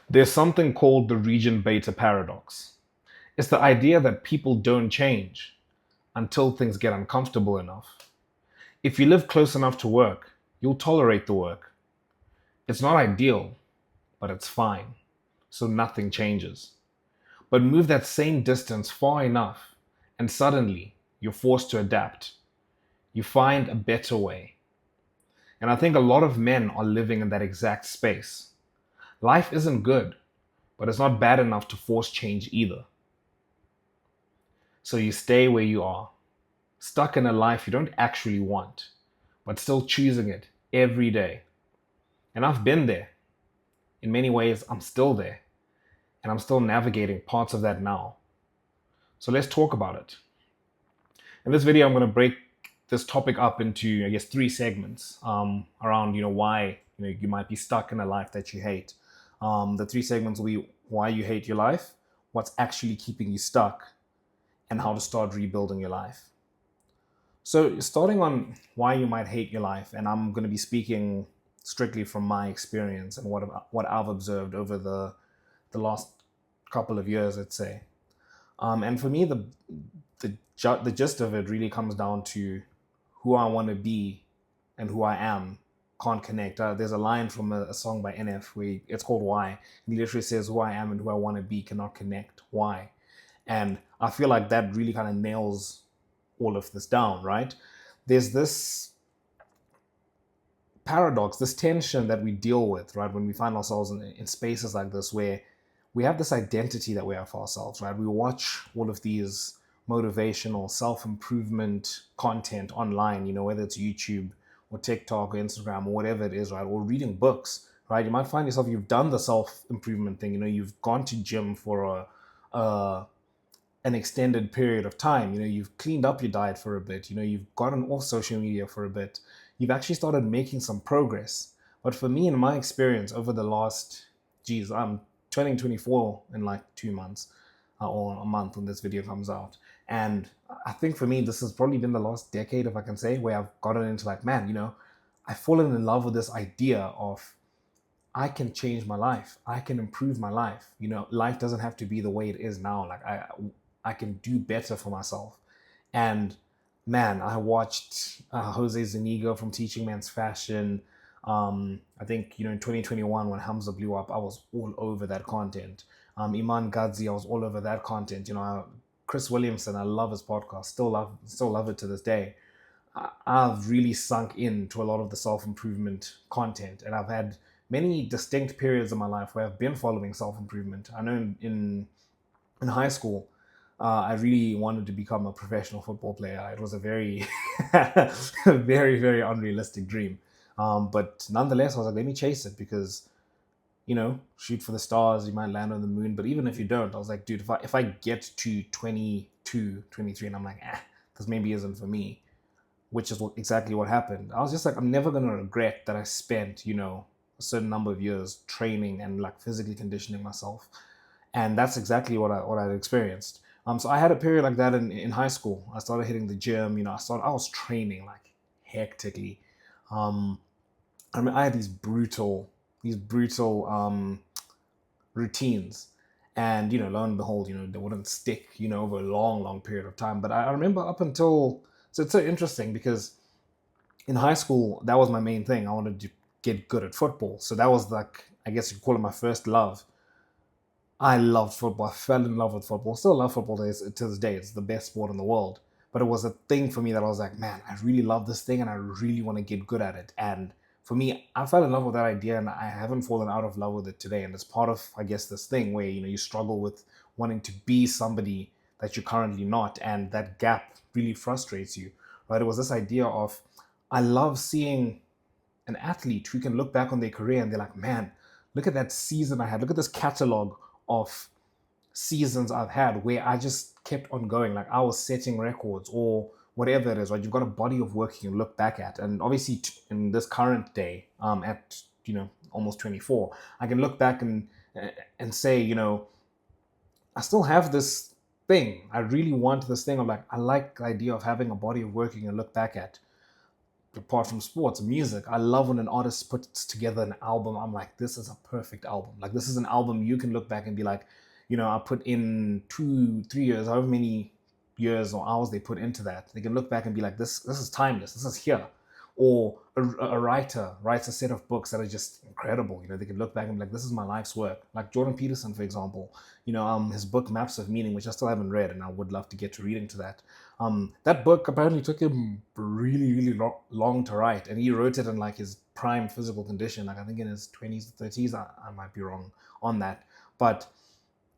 There's something called the region beta paradox. It's the idea that people don't change until things get uncomfortable enough. If you live close enough to work, you'll tolerate the work. It's not ideal, but it's fine, so nothing changes. But move that same distance far enough, and suddenly you're forced to adapt. You find a better way. And I think a lot of men are living in that exact space. Life isn't good, but it's not bad enough to force change either. So you stay where you are, stuck in a life you don't actually want, but still choosing it every day. And I've been there. In many ways, I'm still there, and I'm still navigating parts of that now. So let's talk about it. In this video, I'm going to break this topic up into, I guess, three segments around, why you might be stuck in a life that you hate. The three segments will be why you hate your life, what's actually keeping you stuck, and how to start rebuilding your life. So, starting on why you might hate your life, and I'm going to be speaking strictly from my experience and what I've observed over the last couple of years, let's say. And for me, the gist of it really comes down to who I want to be and who I am can't connect. There's a line from a song by NF where it's called Why. He literally says, "Who I am and who I want to be cannot connect. Why?" And I feel like that really kind of nails all of this down, right? There's this paradox, this tension that we deal with, right, when we find ourselves in spaces like this where we have this identity that we have for ourselves, right? We watch all of these motivational self-improvement content online, whether it's YouTube or TikTok or Instagram or whatever it is, right? Or reading books, right? You might find yourself, you've done the self-improvement thing, you've gone to gym for a an extended period of time. You've cleaned up your diet for a bit. You've gotten off social media for a bit. You've actually started making some progress. But for me, in my experience over the last, geez, I'm turning 24 in like 2 months or a month when this video comes out. And I think for me, this has probably been the last decade, if I can say, where I've gotten into like, man, I've fallen in love with this idea of I can change my life. I can improve my life. Life doesn't have to be the way it is now. Like I can do better for myself. And man, I watched Jose Zuniga from Teaching Man's Fashion. I think, in 2021 when Hamza blew up, I was all over that content. Iman Gadzhi, I was all over that content. Chris Williamson, I love his podcast. Still love it to this day. I've really sunk into a lot of the self-improvement content, and I've had many distinct periods in my life where I've been following self-improvement. I know in high school, I really wanted to become a professional football player. It was a very, very, very unrealistic dream. But nonetheless, I was like, let me chase it because, shoot for the stars, you might land on the moon. But even if you don't, I was like, dude, if I get to 22, 23, and I'm like, this maybe isn't for me, which is exactly what happened. I was just like, I'm never going to regret that I spent, a certain number of years training and like physically conditioning myself. And that's exactly what I experienced. So I had a period like that in high school. I started hitting the gym. I was training like hectically. Um, I mean, I had these brutal routines, and lo and behold, they wouldn't stick, over a long, long period of time. But I remember up until so it's so interesting because in high school that was my main thing. I wanted to get good at football, so that was like I guess you could call it my first love. I loved football. I fell in love with football. Still love football to this day. It's the best sport in the world. But it was a thing for me that I was like, man, I really love this thing and I really want to get good at it. And for me, I fell in love with that idea and I haven't fallen out of love with it today. And it's part of, I guess, this thing where, you struggle with wanting to be somebody that you're currently not. And that gap really frustrates you, right? It was this idea of, I love seeing an athlete who can look back on their career and they're like, man, look at that season I had. Look at this catalog of seasons I've had where I just kept on going. Like I was setting records or whatever it is, right? You've got a body of work you can look back at. And obviously in this current day, at, almost 24, I can look back and say, I still have this thing. I really want this thing of like, I like the idea of having a body of work you can look back at. apart from sports, music. I love when an artist puts together an album. I'm like, this is a perfect album. Like, this is an album you can look back and be like, I put in 2, 3 years, however many years or hours they put into that. They can look back and be like, this is timeless. This is here. Or a writer writes a set of books that are just incredible. They can look back and be like, this is my life's work. Like Jordan Peterson, for example, his book Maps of Meaning, which I still haven't read, and I would love to get to reading to that. That book apparently took him really, really long to write, and he wrote it in like his prime physical condition. Like I think in his 20s, 30s. I might be wrong on that, but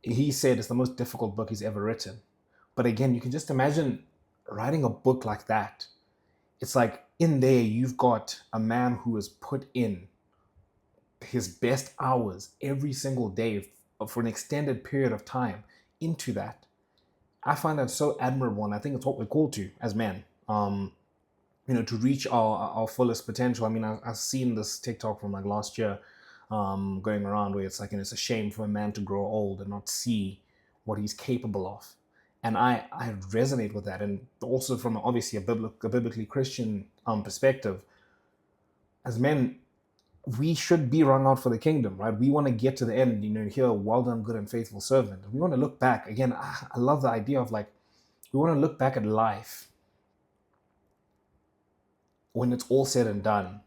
he said it's the most difficult book he's ever written. But again, you can just imagine writing a book like that. It's like in there, you've got a man who has put in his best hours every single day for an extended period of time into that. I find that so admirable, and I think it's what we're called to as men. To reach our fullest potential. I mean, I've seen this TikTok from like last year going around where it's like, it's a shame for a man to grow old and not see what he's capable of. And I resonate with that. And also from obviously a biblically Christian perspective, as men, we should be rung out for the kingdom, right? We want to get to the end, hear, well done, good and faithful servant. We want to look back. Again, I love the idea of like, we want to look back at life when it's all said and done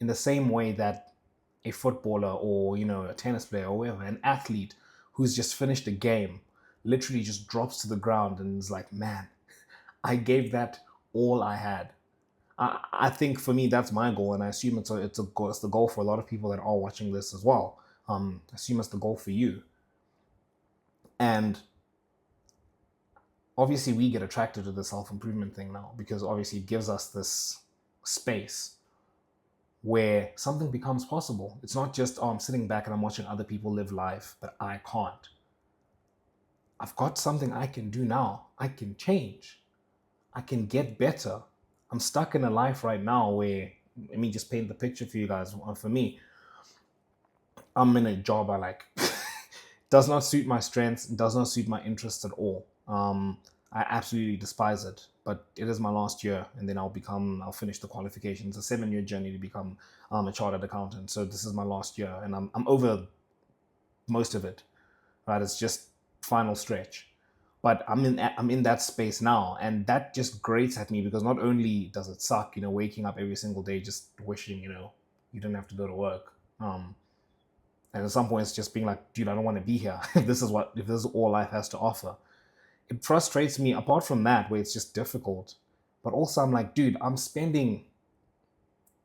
in the same way that a footballer or, a tennis player or whatever, an athlete who's just finished a game, literally just drops to the ground and is like, man, I gave that all I had. I think for me, that's my goal. And I assume it's the goal for a lot of people that are watching this as well. I assume it's the goal for you. And obviously we get attracted to the self-improvement thing now because obviously it gives us this space where something becomes possible. It's not just, I'm sitting back and I'm watching other people live life, but I can't. I've got something I can do now. I can change. I can get better. I'm stuck in a life right now where, let me just paint the picture for you guys. For me, I'm in a job I like. Does not suit my strengths, does not suit my interests at all. I absolutely despise it, but it is my last year, and then I'll finish the qualifications. It's a 7-year journey to become a chartered accountant. So this is my last year, and I'm over most of it, right? It's just final stretch, but I'm in that space now, and that just grates at me because not only does it suck, waking up every single day just wishing, you didn't have to go to work. And at some point it's just being like, dude, I don't want to be here. If this is all life has to offer. It frustrates me apart from that, where it's just difficult. But also I'm like, dude, I'm spending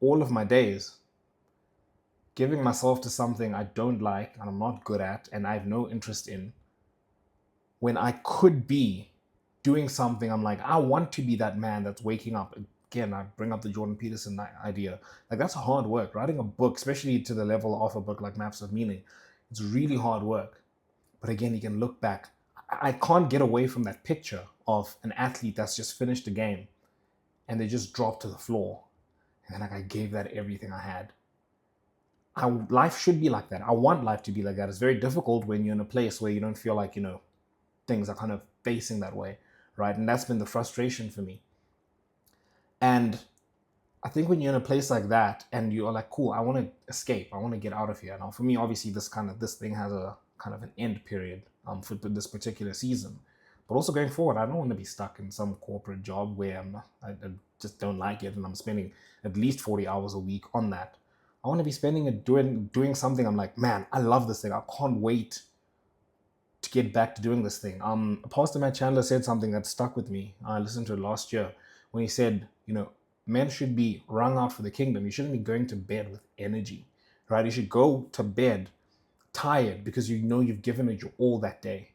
all of my days giving myself to something I don't like and I'm not good at and I have no interest in, when I could be doing something. I'm like, I want to be that man that's waking up. Again, I bring up the Jordan Peterson idea. Like, that's hard work. Writing a book, especially to the level of a book like Maps of Meaning, it's really hard work. But again, you can look back. I can't get away from that picture of an athlete that's just finished a game and they just drop to the floor. And like, I gave that everything I had. Life should be like that. I want life to be like that. It's very difficult when you're in a place where you don't feel like, things are kind of facing that way, right? And that's been the frustration for me. And I think when you're in a place like that and you're like, cool, I want to escape, I want to get out of here. Now, for me, obviously, this thing has a kind of an end period for this particular season. But also going forward, I don't want to be stuck in some corporate job where I just don't like it and I'm spending at least 40 hours a week on that. I want to be spending it doing something I'm like, man, I love this thing. I can't wait to get back to doing this thing. Pastor Matt Chandler said something that stuck with me. I listened to it last year when he said, men should be wrung out for the kingdom. You shouldn't be going to bed with energy, right? You should go to bed tired because you've given it your all that day,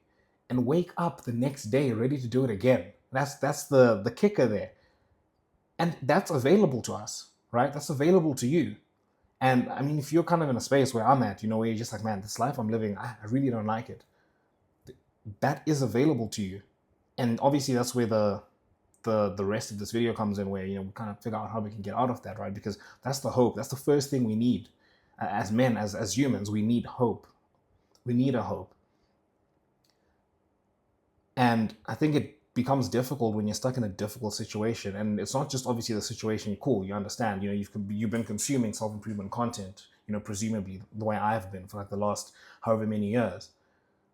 and wake up the next day ready to do it again. That's the kicker there, and that's available to us, right? That's available to you. And I mean, if you're kind of in a space where I'm at, where you're just like, man, this life I'm living, I really don't like it. That is available to you, and obviously that's where the rest of this video comes in, where we kind of figure out how we can get out of that, right? Because that's the hope. That's the first thing we need as men, as humans. We need hope. We need a hope. And I think becomes difficult when you're stuck in a difficult situation. And it's not just obviously the situation. Cool, you understand, you've been consuming self-improvement content, presumably the way I've been for like the last however many years,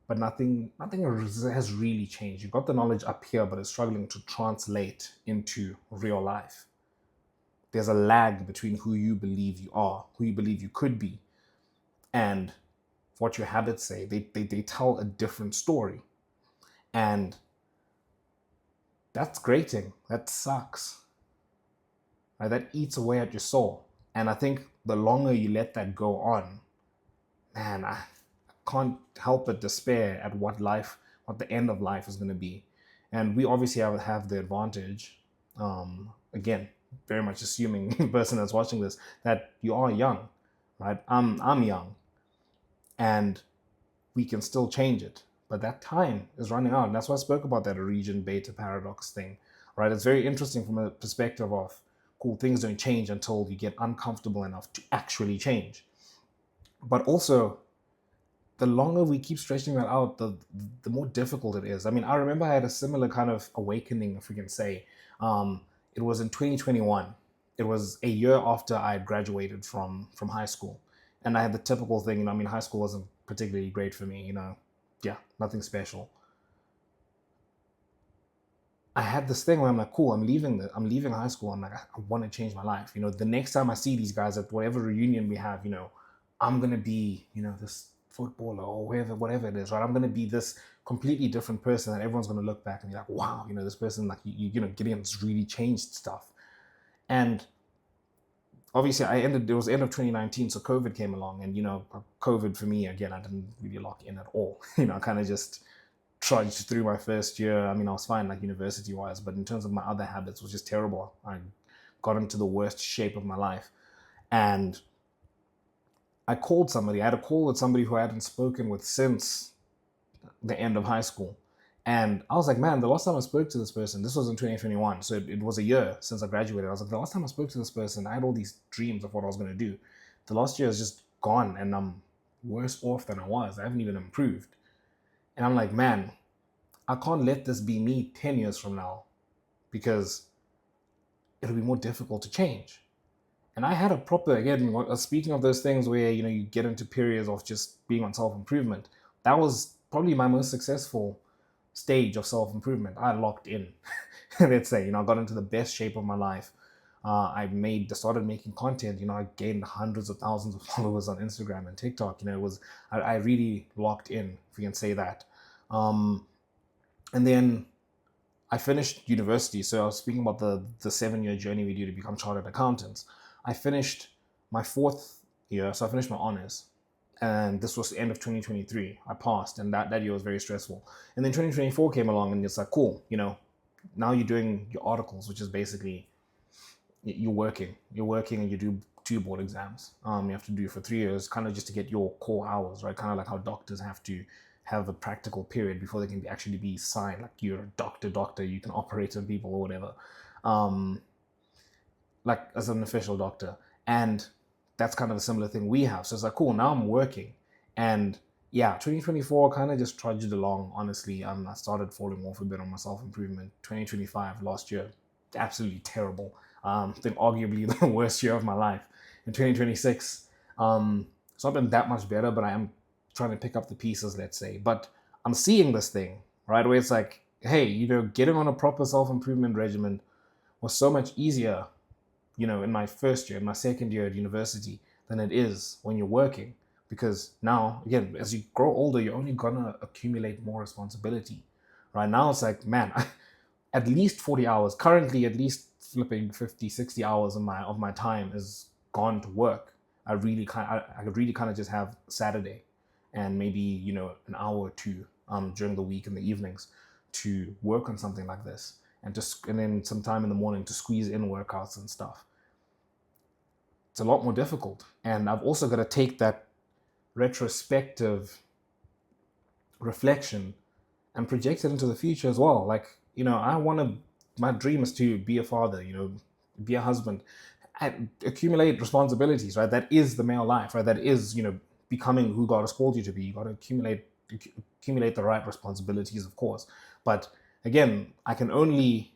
but nothing has really changed. You've got the knowledge up here, but it's struggling to translate into real life. There's a lag between who you believe you are, who you believe you could be, and what your habits say. They tell a different story. And that's grating. That sucks. Right? That eats away at your soul. And I think the longer you let that go on, man, I can't help but despair at what the end of life is going to be. And we obviously have the advantage, again, very much assuming the person that's watching this, that you are young, right? I'm young, and we can still change it. But that time is running out. And that's why I spoke about that region beta paradox thing, right? It's very interesting from a perspective of, cool, things don't change until you get uncomfortable enough to actually change. But also, the longer we keep stretching that out, the more difficult it is. I mean, I remember I had a similar kind of awakening, if we can say. It was in 2021. It was a year after I had graduated from high school. And I had the typical thing, high school wasn't particularly great for me, yeah, nothing special. I had this thing where I'm like, cool, I'm leaving high school. I'm like, I want to change my life. The next time I see these guys at whatever reunion we have, I'm gonna be, this footballer or whatever it is, right? I'm gonna be this completely different person that everyone's gonna look back and be like, wow, this person, like, Gideon's really changed stuff. And obviously it was the end of 2019, so COVID came along, and COVID for me, again, I didn't really lock in at all. I kind of just trudged through my first year. I was fine, like, university wise, but in terms of my other habits, it was just terrible. I got into the worst shape of my life. And I had a call with somebody who I hadn't spoken with since the end of high school. And I was like, man, the last time I spoke to this person, this was in 2021. So it was a year since I graduated. I was like, the last time I spoke to this person, I had all these dreams of what I was going to do. The last year is just gone, and I'm worse off than I was. I haven't even improved. And I'm like, man, I can't let this be me 10 years from now, because it'll be more difficult to change. And I had a proper, again, speaking of those things where, you get into periods of just being on self-improvement, that was probably my most successful stage of self-improvement. I locked in, let's say, I got into the best shape of my life. I started making content, I gained hundreds of thousands of followers on Instagram and TikTok. I really locked in, if we can say that. And then I finished university. So I was speaking about the 7-year journey we do to become chartered accountants. I finished my 4th year, so I finished my honors. And this was the end of 2023. I passed, and that year was very stressful. And then 2024 came along, and it's like, cool, now you're doing your articles, which is basically you're working and you do 2 board exams. You have to do for 3 years, kind of just to get your core hours, right? Kind of like how doctors have to have a practical period before they can actually be signed. Like, you're a doctor, you can operate on people or whatever, like as an official doctor. And that's kind of a similar thing we have. So it's like, cool, now I'm working. And yeah, 2024 kind of just trudged along, honestly. I started falling off a bit on my self-improvement. 2025, last year, absolutely terrible. I think arguably the worst year of my life. In 2026, it's not been that much better, but I am trying to pick up the pieces, let's say. But I'm seeing this thing, right, where it's like, hey, getting on a proper self-improvement regimen was so much easier, in my first year, in my second year at university, than it is when you're working. Because now, again, as you grow older, you're only gonna accumulate more responsibility. Right now, it's like, man, at least 40 hours. Currently, at least flipping 50, 60 hours of my time is gone to work. I really kind of just have Saturday and maybe, an hour or 2 during the week in the evenings to work on something like this, and then some time in the morning to squeeze in workouts and stuff. It's a lot more difficult. And I've also got to take that retrospective reflection and project it into the future as well. Like, my dream is to be a father, be a husband, and accumulate responsibilities, right? That is the male life, right? That is, becoming who God has called you to be. You got to accumulate the right responsibilities, of course. But again, I can only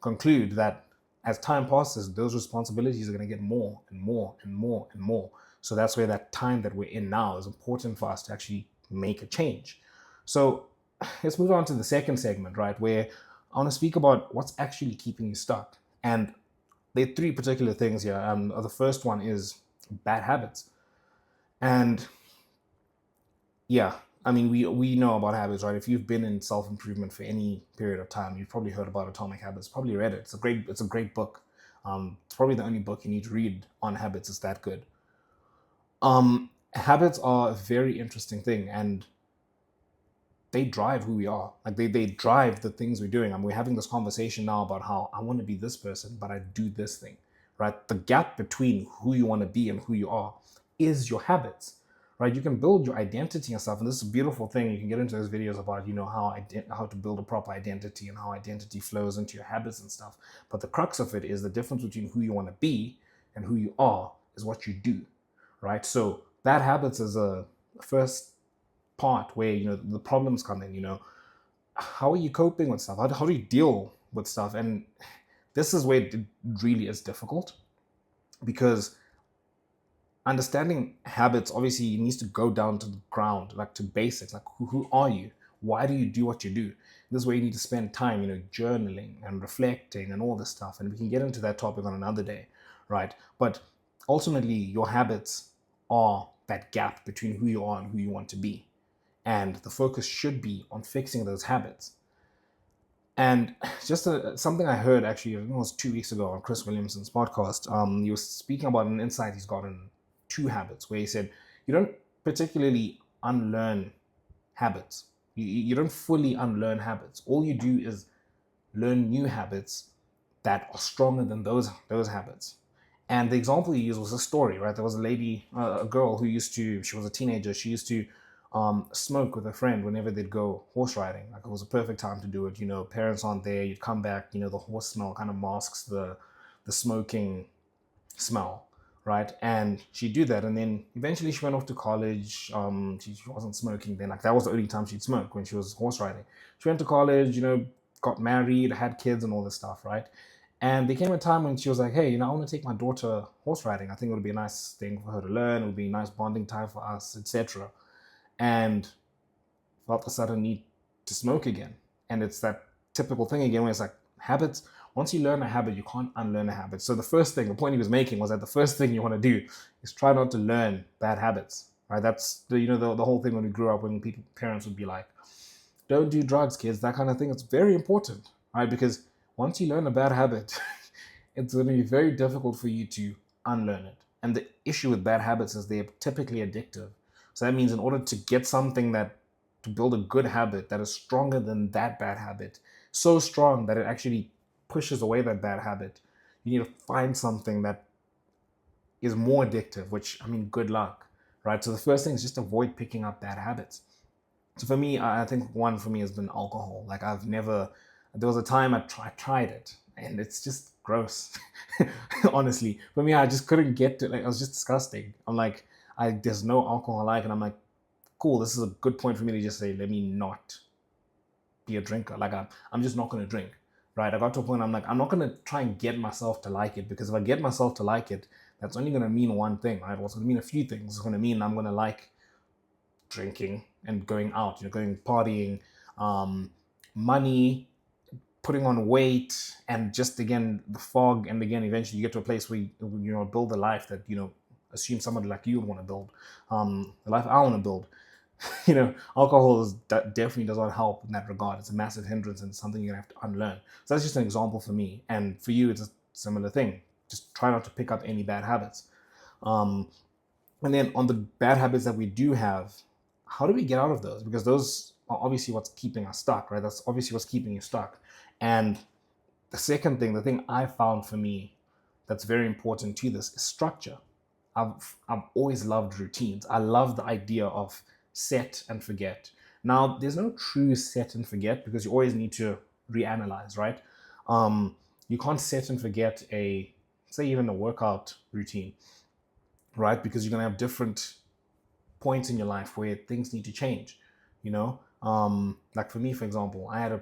conclude that as time passes, those responsibilities are going to get more and more and more and more. So that's where that time that we're in now is important for us to actually make a change. So let's move on to the second segment, right? Where I want to speak about what's actually keeping you stuck. And there are three particular things here. The first one is bad habits. And yeah, I mean, we know about habits, right? If you've been in self improvement for any period of time, you've probably heard about Atomic Habits, probably read it. It's a great book. It's probably the only book you need to read on habits. It's that good. Habits are a very interesting thing, and they drive who we are. Like they drive the things we're doing. I mean, we're having this conversation now about how I want to be this person, but I do this thing, right? The gap between who you want to be and who you are is your habits, right? You can build your identity and stuff, and this is a beautiful thing. You can get into those videos about how to build a proper identity and how identity flows into your habits and stuff. But the crux of it is the difference between who you want to be and who you are is what you do, right? So bad habits is a first part where the problems come in. How are you coping with stuff? How do you deal with stuff? And this is where it really is difficult, because understanding habits obviously needs to go down to the ground, like to basics, like who are you, why do you do what you do. This is where you need to spend time journaling and reflecting and all this stuff, and we can get into that topic on another day, right? But ultimately your habits are that gap between who you are and who you want to be, and the focus should be on fixing those habits. And just something I heard actually, I think it was 2 weeks ago on Chris Williamson's podcast. He was speaking about an insight he's got in two habits, where he said, you don't particularly unlearn habits. You don't fully unlearn habits. All you do is learn new habits that are stronger than those habits. And the example he used was a story, right? There was a lady, a girl she was a teenager. She used to smoke with a friend whenever they'd go horse riding. Like, it was a perfect time to do it. Parents aren't there. You'd come back. The horse smell kind of masks the smoking smell, right? And she'd do that, and then eventually she went off to college. She wasn't smoking then. Like, that was the only time she'd smoke, when she was horse riding. She went to college. Got married, had kids, and all this stuff, right? And there came a time when she was like, hey, I want to take my daughter horse riding. I think it would be a nice thing for her to learn. It would be a nice bonding time for us, etc. And felt a sudden need to smoke again. And it's that typical thing again, where it's like habits. Once you learn a habit, you can't unlearn a habit. So the point he was making was that the first thing you want to do is try not to learn bad habits, right? That's the whole thing when we grew up, when parents would be like, don't do drugs, kids, that kind of thing. It's very important, right? Because once you learn a bad habit, it's going to be very difficult for you to unlearn it. And the issue with bad habits is they're typically addictive. So that means in order to get something to build a good habit that is stronger than that bad habit, so strong that it actually pushes away that bad habit, you need to find something that is more addictive, which, I mean, good luck, right? So the first thing is just avoid picking up bad habits. So for me, I think one for me has been alcohol. Like, there was a time I tried it, and it's just gross. Honestly, for me, I just couldn't get to, like, it was just disgusting. I'm like, there's no alcohol I like, and I'm like, cool, this is a good point for me to just say, let me not be a drinker. Like, I'm just not going to drink, right? I got to a point, I'm like, I'm not going to try and get myself to like it, because if I get myself to like it, that's only going to mean one thing, right? Well, it's going to mean a few things. It's going to mean I'm going to like drinking and going out, going partying, money, putting on weight, and just, again, the fog. And again, eventually you get to a place where you build a life that assume somebody like you would want to build, the life I want to build. Alcohol definitely does not help in that regard. It's a massive hindrance, and something you're gonna have to unlearn. So that's just an example for me, and for you, it's a similar thing. Just try not to pick up any bad habits. And then on the bad habits that we do have, how do we get out of those? Because those are obviously what's keeping us stuck, right? That's obviously what's keeping you stuck. And the second thing, the thing I found for me that's very important to this, is structure. I've always loved routines. I love the idea of set and forget. Now, there's no true set and forget, because you always need to reanalyze, right? You can't set and forget say even a workout routine, right? Because you're gonna have different points in your life where things need to change. Like for me, for example, I had a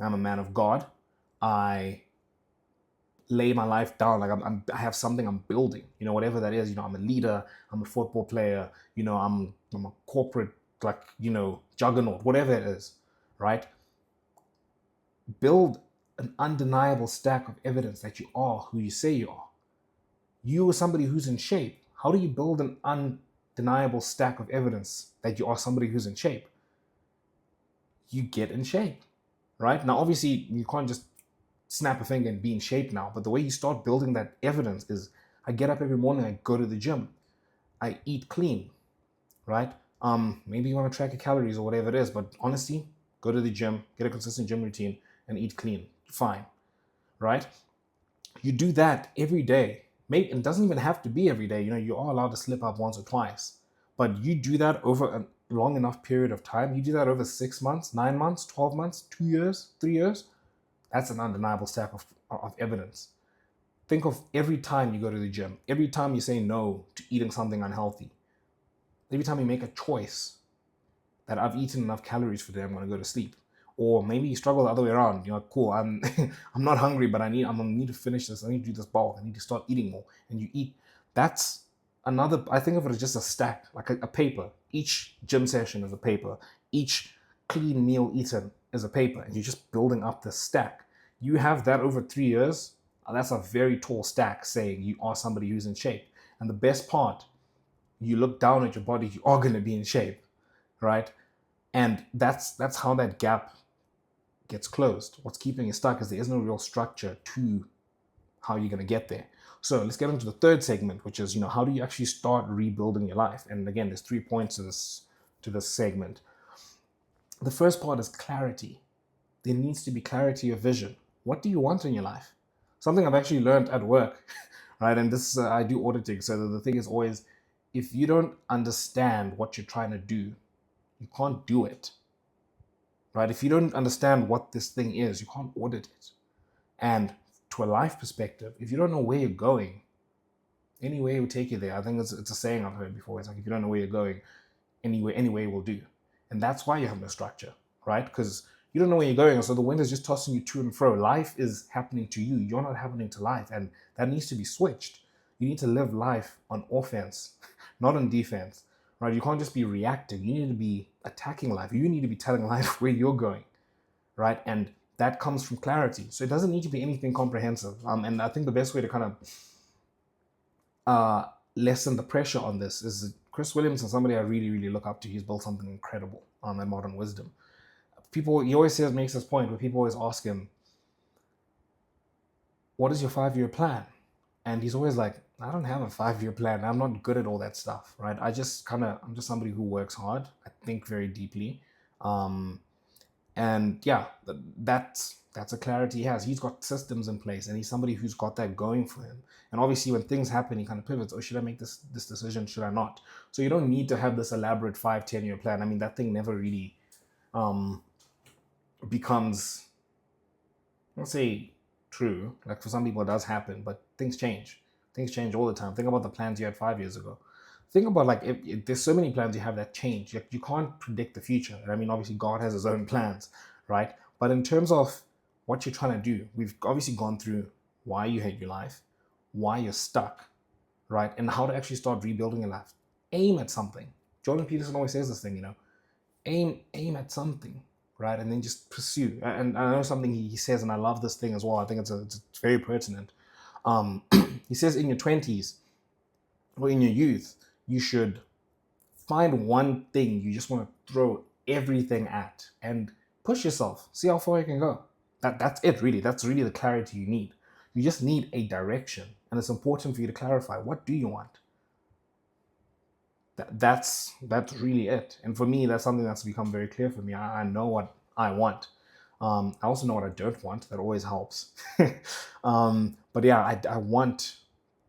I'm a man of God. I lay my life down. Like I have something I'm building, whatever that is. I'm a leader, I'm a football player, I'm a corporate, like, juggernaut, whatever it is, right? Build an undeniable stack of evidence that you are who you say you are. You are somebody who's in shape. How do you build an undeniable stack of evidence that you are somebody who's in shape? You get in shape, right? Now, obviously, you can't just snap a finger and be in shape now, but the way you start building that evidence is I get up every morning, I go to the gym, I eat clean, right? Maybe you want to track your calories or whatever it is, but honestly, go to the gym, get a consistent gym routine, and eat clean. Fine, right? You do that every day. Maybe it doesn't even have to be every day. You are allowed to slip up once or twice, but you do that over a long enough period of time. You do that over 6 months, 9 months, 12 months, 2 years, 3 years. That's an undeniable stack of evidence. Think of every time you go to the gym, every time you say no to eating something unhealthy, every time you make a choice that I've eaten enough calories for today, I'm going to go to sleep. Or maybe you struggle the other way around. Cool, I'm I'm not hungry, but I'm gonna need to finish this. I need to do this bulk. I need to start eating more. And you eat. That's another. I think of it as just a stack, like a paper. Each gym session is a paper. Each clean meal eaten is a paper, and you're just building up this stack. You have that over 3 years. That's a very tall stack, saying you are somebody who's in shape. And the best part, you look down at your body, you are going to be in shape, right? And that's how that gap gets closed. What's keeping you stuck is there is no real structure to how you're going to get there. So let's get into the third segment, which is, how do you actually start rebuilding your life? And again, there's 3 points to this segment. The first part is clarity. There needs to be clarity of vision. What do you want in your life? Something I've actually learned at work, right? And this I do auditing. So the thing is always, if you don't understand what you're trying to do, you can't do it, right? If you don't understand what this thing is, you can't audit it. And to a life perspective, if you don't know where you're going, any way will take you there. I think it's a saying I've heard before. It's like, if you don't know where you're going, any way will do. And that's why you have no structure, right? Because you don't know where you're going. So the wind is just tossing you to and fro. Life is happening to you. You're not happening to life. And that needs to be switched. You need to live life on offense, not on defense, right? You can't just be reacting. You need to be attacking life. You need to be telling life where you're going, right? And that comes from clarity. So it doesn't need to be anything comprehensive. And I think the best way to kind of lessen the pressure on this is Chris Williamson, somebody I really, really look up to. He's built something incredible in modern wisdom. He always makes this point where people always ask him, what is your 5-year plan? And he's always like, I don't have a 5-year plan. I'm not good at all that stuff, right? I'm just somebody who works hard. I think very deeply. And yeah, that's a clarity he has. He's got systems in place, and he's somebody who's got that going for him. And obviously when things happen, he kind of pivots. Oh, should I make this decision? Should I not? So you don't need to have this elaborate 5-10 year plan. I mean, that thing never really becomes, let's say, true. Like for some people it does happen, but things change. Things change all the time. Think about the plans you had 5 years ago. Think about, like, if there's so many plans you have that change. You can't predict the future. I mean, obviously God has his own plans, right? But in terms of what you're trying to do, we've obviously gone through why you hate your life, why you're stuck, right? And how to actually start rebuilding your life. Aim at something. Jordan Peterson always says this thing, aim at something, right? And then just pursue. And I know something he says, and I love this thing as well. I think it's very pertinent. He says in your 20s or in your youth, you should find one thing you just want to throw everything at and push yourself. See how far you can go. That's it, really. That's really the clarity you need. You just need a direction, and it's important for you to clarify, what do you want? That's really it. And for me, that's something that's become very clear for me. I know what I want. I also know what I don't want. That always helps. But yeah, I want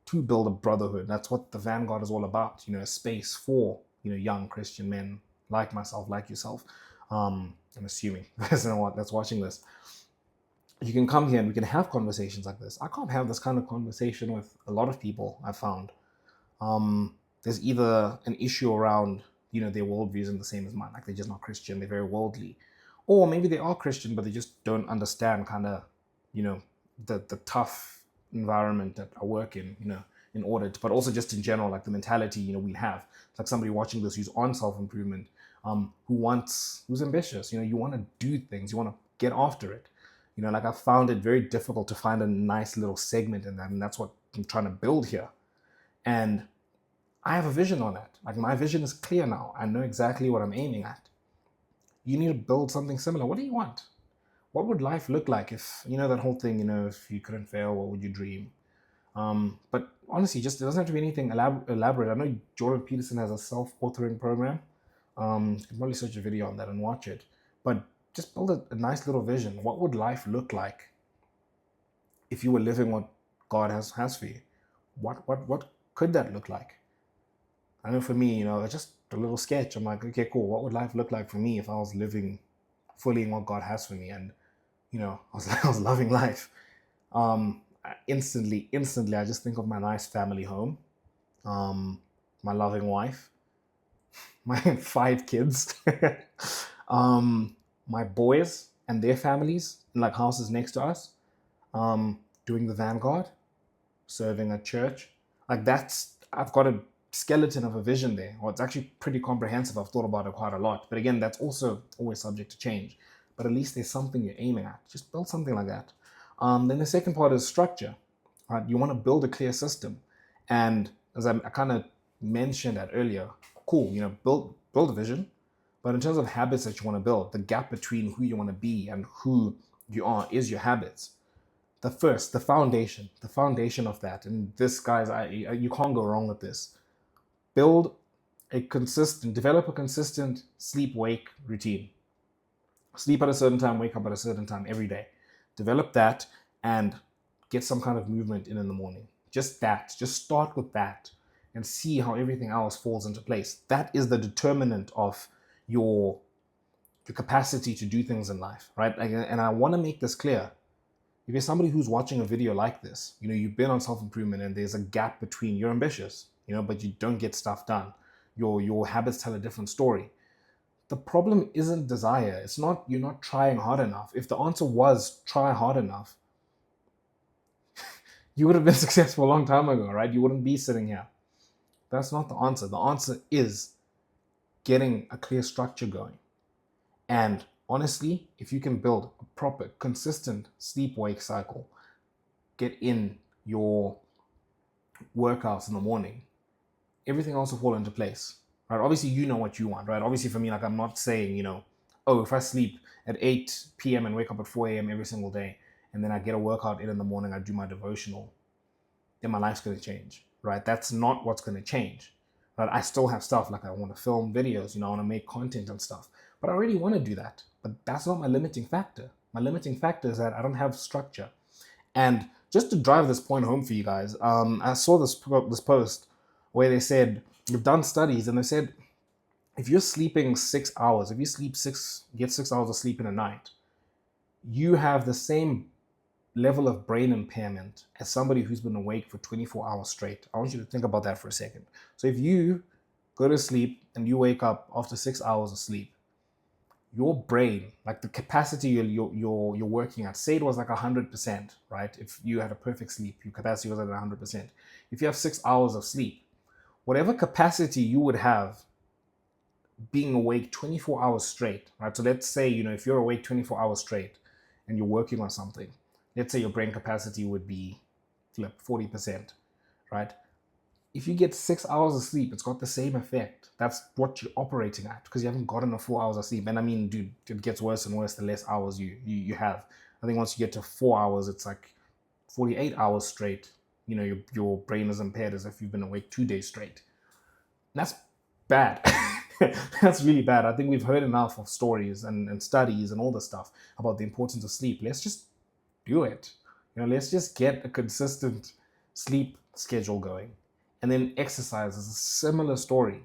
to build a brotherhood. That's what the Vanguard is all about. A space for young Christian men like myself, like yourself. I'm assuming there's no one that's watching this. You can come here and we can have conversations like this. I can't have this kind of conversation with a lot of people, I found. There's either an issue around, their worldview isn't the same as mine. Like, they're just not Christian. They're very worldly. Or maybe they are Christian, but they just don't understand kind of, the tough environment that I work in, in audit, but also just in general, like the mentality, we have. It's like somebody watching this who's on self-improvement, who's ambitious. You want to do things, you want to get after it. Like I found it very difficult to find a nice little segment in that, and that's what I'm trying to build here. And I have a vision on that. Like my vision is clear now. I know exactly what I'm aiming at. You need to build something similar. What do you want? What would life look like if, that whole thing, if you couldn't fail, what would you dream? But honestly, just it doesn't have to be anything elaborate. I know Jordan Peterson has a self-authoring program. You can probably search a video on that and watch it. But just build a nice little vision. What would life look like if you were living what God has for you? What could that look like? I know for me, just a little sketch. I'm like, okay, cool. What would life look like for me if I was living fully in what God has for me? And I was loving life. Instantly, I just think of my nice family home, my loving wife, my 5 kids, my boys and their families in like houses next to us, doing the Vanguard, serving at church. Like I've got a skeleton of a vision there, or it's actually pretty comprehensive. I've thought about it quite a lot. But again, that's also always subject to change. But at least there's something you're aiming at. Just build something like that. Then the second part is structure. Right? You want to build a clear system. And as I kind of mentioned that earlier, cool, build a vision. But in terms of habits that you want to build, the gap between who you want to be and who you are is your habits. The foundation of that. And this, guys, you can't go wrong with this. Develop a consistent sleep-wake routine. Sleep at a certain time, wake up at a certain time every day. Develop that and get some kind of movement in the morning. Just start with that and see how everything else falls into place. That is the determinant of your capacity to do things in life, right? And I want to make this clear. If you're somebody who's watching a video like this, you've been on self-improvement and there's a gap between you're ambitious, but you don't get stuff done. Your habits tell a different story. The problem isn't desire. It's not you're not trying hard enough. If the answer was try hard enough, you would have been successful a long time ago, right? You wouldn't be sitting here. That's not the answer. The answer is getting a clear structure going. And honestly, if you can build a proper, consistent sleep-wake cycle, get in your workouts in the morning, everything else will fall into place, right? Obviously, you know what you want, right? Obviously, for me, like I'm not saying, if I sleep at 8 p.m. and wake up at 4 a.m. every single day, and then I get a workout in the morning, I do my devotional, then my life's going to change, right? That's not what's going to change, right? I still have stuff like I want to film videos, I want to make content and stuff, but I really want to do that. But that's not my limiting factor. My limiting factor is that I don't have structure. And just to drive this point home for you guys, I saw this post where they said, you've done studies, and they said, if you're sleeping 6 hours, if you get 6 hours of sleep in a night, you have the same level of brain impairment as somebody who's been awake for 24 hours straight. I want you to think about that for a second. So if you go to sleep and you wake up after 6 hours of sleep, your brain, like the capacity you're working at, say it was like 100%, right? If you had a perfect sleep, your capacity was at 100%. If you have 6 hours of sleep, whatever capacity you would have being awake 24 hours straight, right? So let's say, if you're awake 24 hours straight and you're working on something, let's say your brain capacity would be 40%, right? If you get 6 hours of sleep, it's got the same effect. That's what you're operating at because you haven't gotten the 4 hours of sleep. And I mean, dude, it gets worse and worse the less hours you have. I think once you get to 4 hours, it's like 48 hours straight. Your brain is impaired as if you've been awake 2 days straight. That's bad. That's really bad. I think we've heard enough of stories and studies and all this stuff about the importance of sleep. Let's just do it. Let's just get a consistent sleep schedule going. And then exercise is a similar story.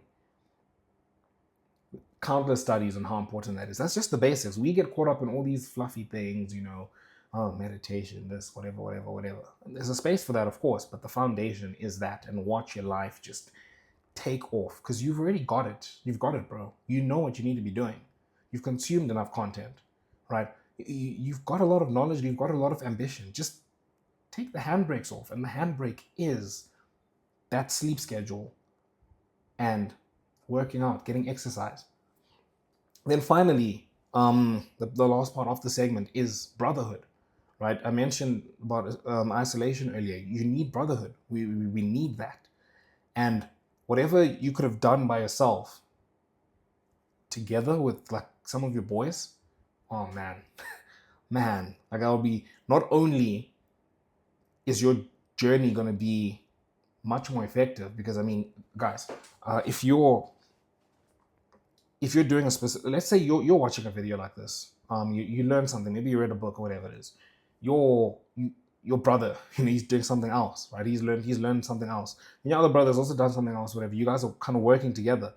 Countless studies on how important that is. That's just the basics. We get caught up in all these fluffy things, meditation, this, whatever. And there's a space for that, of course, but the foundation is that, and watch your life just take off because you've already got it. You've got it, bro. You know what you need to be doing. You've consumed enough content, right? You've got a lot of knowledge. You've got a lot of ambition. Just take the handbrakes off. And the handbrake is that sleep schedule and working out, getting exercise. Then finally, the last part of the segment is brotherhood, right? I mentioned about isolation earlier. You need brotherhood. We need that. And whatever you could have done by yourself, together with like some of your boys, oh man, man, like I'll be, not only is your journey going to be much more effective, because I mean, guys, if you're doing a specific, let's say you're watching a video like this, you learn something, maybe you read a book or whatever it is, your brother, he's doing something else, right? He's learned something else, and your other brother's also done something else, whatever. You guys are kind of working together.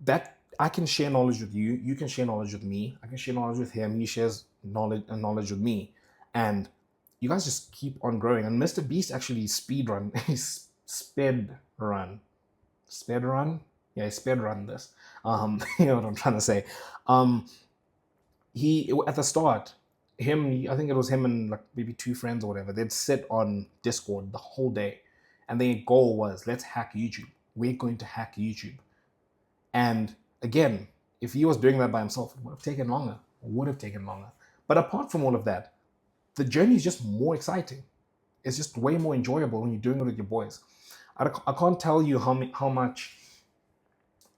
That I can share knowledge with you, you can share knowledge with me, I can share knowledge with him, he shares knowledge with me, and you guys just keep on growing. And Mr. Beast actually sped run yeah, he sped run this. You know what I'm trying to say. He, at the start, I think it was him and like maybe two friends or whatever, they'd sit on Discord the whole day, and their goal was, let's hack YouTube. We're going to hack YouTube. And again, if he was doing that by himself, it would have taken longer. But apart from all of that, the journey is just more exciting. It's just way more enjoyable when you're doing it with your boys. I can't tell you how much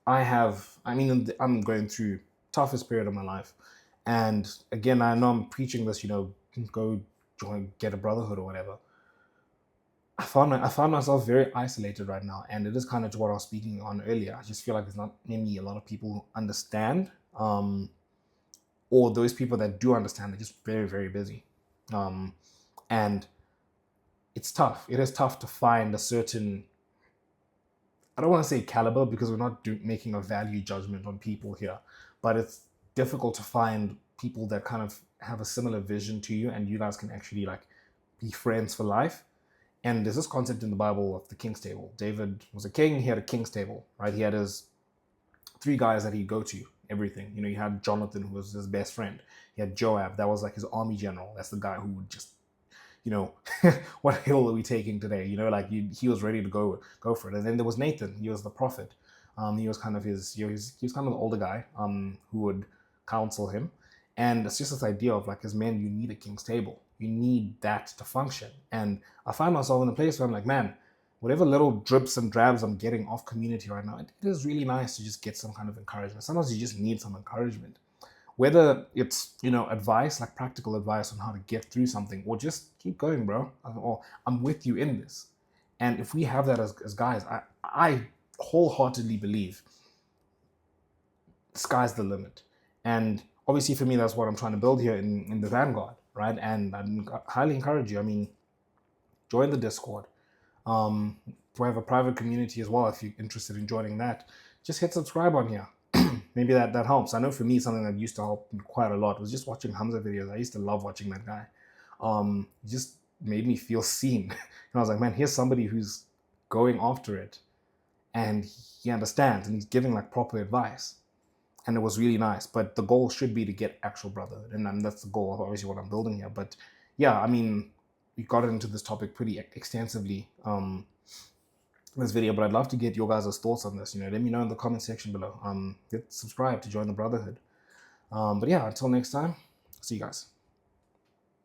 I'm going through toughest period of my life. And again, I know I'm preaching this, go get a brotherhood or whatever. I found myself very isolated right now, and it is kind of what I was speaking on earlier. I just feel like there's not maybe a lot of people who understand, or those people that do understand are just very, very busy. And it's tough. It is tough to find a certain, I don't want to say caliber, because we're not making a value judgment on people here, but it's difficult to find people that kind of have a similar vision to you, and you guys can actually like be friends for life. And there's this concept in the Bible of the king's table. David was a king, he had a king's table, right? He had his 3 guys that he'd go to, everything. You had Jonathan, who was his best friend. He had Joab, that was like his army general. That's the guy who would just, what hill are we taking today? He was ready to go for it. And then there was Nathan, he was the prophet. He was kind of he was kind of the older guy who would counsel him. And it's just this idea of like, as men, you need a king's table. You need that to function. And I find myself in a place where I'm like, man, whatever little drips and drabs I'm getting off community right now, it is really nice to just get some kind of encouragement. Sometimes you just need some encouragement. Whether it's, advice, like practical advice on how to get through something, or just keep going, bro. Or I'm with you in this. And if we have that as guys, I wholeheartedly believe sky's the limit. And obviously for me, that's what I'm trying to build here in the Vanguard, right? And I highly encourage you. Join the Discord. We have a private community as well. If you're interested in joining that, just hit subscribe on here. Maybe that helps. I know for me, something that used to help me quite a lot was just watching Hamza videos. I used to love watching that guy. It just made me feel seen. And I was like, man, here's somebody who's going after it, and he understands, and he's giving like proper advice. And it was really nice. But the goal should be to get actual brotherhood, and that's the goal of obviously what I'm building here. But yeah, we got into this topic pretty extensively in this video, but I'd love to get your guys' thoughts on this. Let me know in the comment section below. Hit subscribe to join the brotherhood. But yeah, until next time, see you guys.